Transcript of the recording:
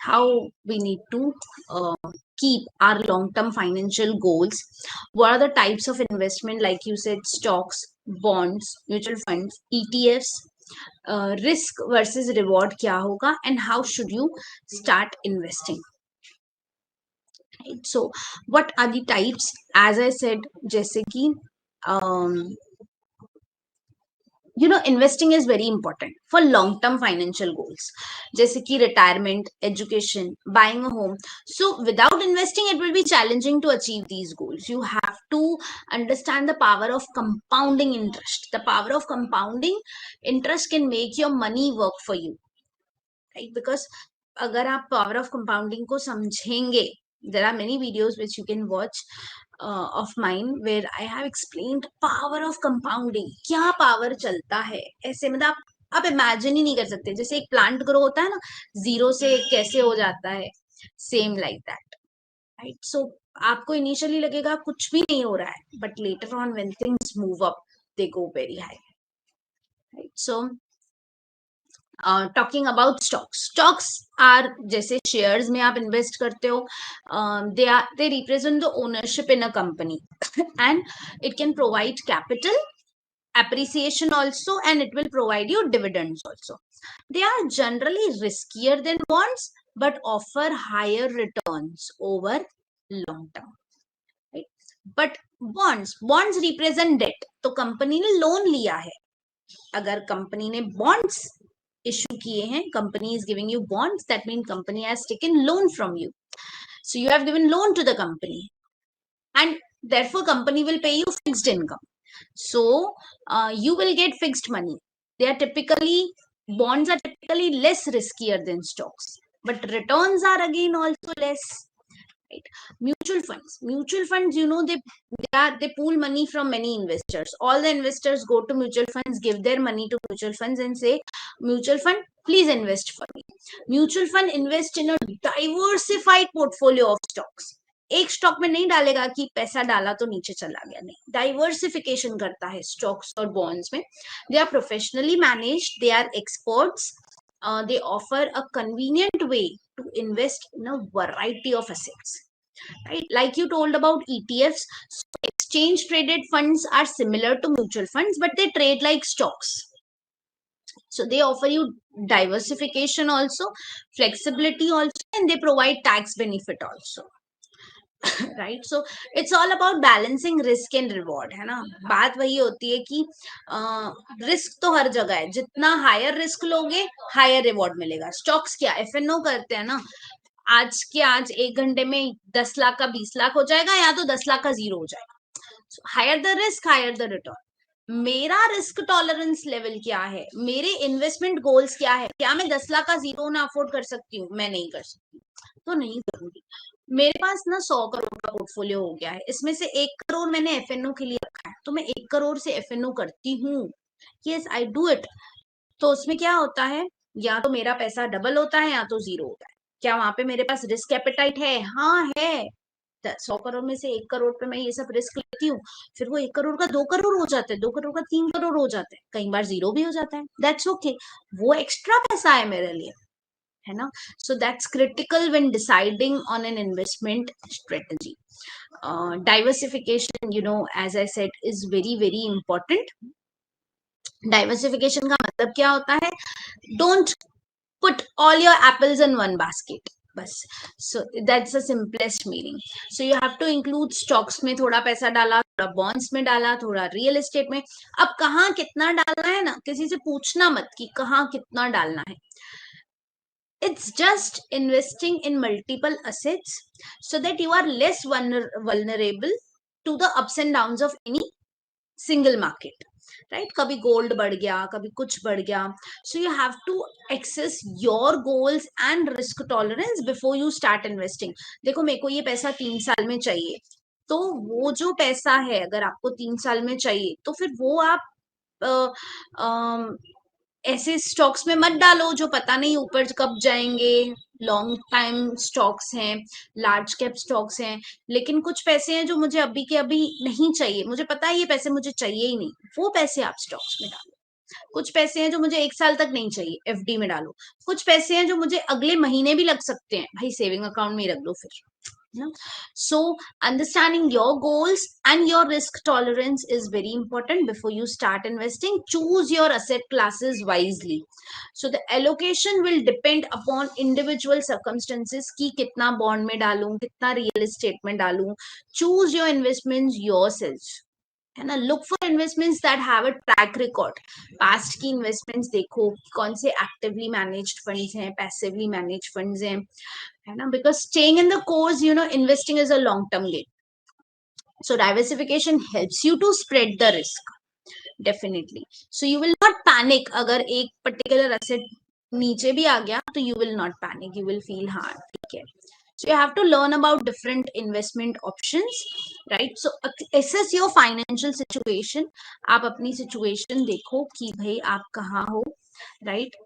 how we need to keep our long-term financial goals. What are the types of investment, like you said, stocks, bonds, mutual funds, ETFs, risk versus reward क्या होगा, and how should you start investing, right? So what are the types? As I said, जैसे कि investing is very important for long term financial goals, जैसे कि retirement, education, buying a home. So without investing it will be challenging to achieve these goals. You have to understand the power of compounding interest. The power of compounding interest can make your money work for you, right? Because अगर आप power of compounding को समझेंगे, there are many videos which you can watch of mine where I have explained power of compounding. क्या power चलता है ऐसे, मतलब आप इमेजिन ही नहीं कर सकते. जैसे एक प्लांट ग्रो होता है ना, जीरो से कैसे हो जाता है, same like that, right? So आपको इनिशियली लगेगा कुछ भी नहीं हो रहा है, but later on when things move up they go very high, right? So talking about stocks are जैसे शेयर्स में आप इन्वेस्ट करते हो, they represent the ownership in a company and it can provide capital appreciation also, and it will provide you dividends also. They are generally riskier than bonds but offer higher returns over long term, right? But bonds represent debt. तो company ने loan लिया है, अगर company ने bonds issue किए हैं, company is giving you bonds, that means company has taken loan from you. So you have given loan to the company, and therefore company will pay you fixed income. So you will get fixed money. They are typically, bonds are typically less riskier than stocks, but returns are again also less, right? Mutual funds, they pool money from many investors. All the investors go to mutual funds, give their money to mutual funds and say, mutual fund, please invest for me. Mutual fund invest in a diversified portfolio of stocks. एक stock में नहीं डालेगा कि पैसा डाला तो नीचे चला गया, नहीं, डाइवर्सिफिकेशन करता है स्टॉक्स और बॉन्ड्स में. They are professionally managed, they are experts, they offer a convenient way to invest in a variety of assets, right? Like you told about ETFs, so exchange traded funds are similar to mutual funds, but they trade like stocks. So they offer you diversification also, flexibility also, and they provide tax benefit also. Right? So it's all about balancing risk and reward, है ना? बात वही होती है कि risk तो हर जगह है, जितना हायर रिस्क लोगे हायर रिवॉर्ड मिलेगा. स्टॉक्स क्या FNO करते हैं ना, आज के आज 1 घंटे में 10 लाख का 20 लाख हो जाएगा, या तो 10 लाख का 0 हो जाएगा. Higher the risk higher the return. मेरा रिस्क टॉलरेंस लेवल क्या है, मेरे इन्वेस्टमेंट गोल्स क्या है, क्या मैं 10 लाख का 0 ना अफोर्ड कर सकती हूँ? मैं नहीं कर सकती, तो नहीं करूंगी. मेरे पास ना 100 करोड़ का पोर्टफोलियो हो गया है, इसमें से 1 करोड़ मैंने FNO के लिए रखा है, तो मैं 1 करोड़ से FNO करती हूँ. Yes, I do it. तो उसमें क्या होता है, या तो मेरा पैसा डबल होता है या तो 0 होता है. क्या वहां पे मेरे पास रिस्क एपेटाइट है? हाँ है. 100 करोड़ में से 1 करोड़ पे मैं ये सब रिस्क लेती हूँ, फिर वो 1 करोड़ का 2 करोड़ हो जाता है, 2 करोड़ का 3 करोड़ हो जाता है, कई बार 0 भी हो जाता है. दैट्स ओके, वो एक्स्ट्रा पैसा है मेरे लिए, है ना? So that's critical when deciding on an investment strategy. Diversification, as I said, is very very important. Diversification का मतलब क्या होता है? Don't put all your apples in one basket. बस. So that's the simplest meaning. So you have to include stocks में थोड़ा पैसा डाला, थोड़ा bonds में डाला, थोड़ा real estate में. अब कहाँ कितना डालना है ना, किसी से पूछना मत कि कहाँ कितना डालना है. It's just investing in multiple assets so that you are less vulnerable to the ups and downs of any single market, right? कभी gold बढ़ गया, कभी कुछ बढ़ गया. So you have to access your goals and risk tolerance before you start investing. देखो, मेरे को ये पैसा 3 साल में चाहिए, तो वो जो पैसा है अगर आपको 3 साल में चाहिए, तो फिर वो आप ऐसे स्टॉक्स में मत डालो जो पता नहीं ऊपर कब जाएंगे. लॉन्ग टाइम स्टॉक्स हैं, लार्ज कैप स्टॉक्स हैं, लेकिन कुछ पैसे हैं जो मुझे अभी के अभी नहीं चाहिए, मुझे पता है ये पैसे मुझे चाहिए ही नहीं, वो पैसे आप स्टॉक्स में डालो. कुछ पैसे हैं जो मुझे 1 साल तक नहीं चाहिए, एफडी में डालो। कुछ पैसे हैं जो मुझे अगले महीने भी लग सकते हैं, भाई सेविंग अकाउंट में ही रख दो फिर, है ना। So understanding your goals and your risk tolerance is very important before you start investing. Choose your asset classes wisely. So the allocation will depend upon individual circumstances कि कितना bond में डालूं, कितना real estate में डालूं. Choose your investments yourself, है ना। Look for investments that have a track record. Past की इन्वेस्टमेंट्स देखो, कौन से एक्टिवली मैनेज्ड फंड्स हैं, पैसिवली मैनेज्ड फंड्स हैं, है ना। Because staying in the course, you know, investing is a long term game. So diversification helps you to spread the risk, definitely. So you will not panic अगर एक particular asset नीचे भी आ गया तो you will not panic, you will feel हाँ ठीक है. So you have to learn about different investment options, right? So assess your financial situation. आप अपनी situation देखो कि भाई आप कहाँ हो, right?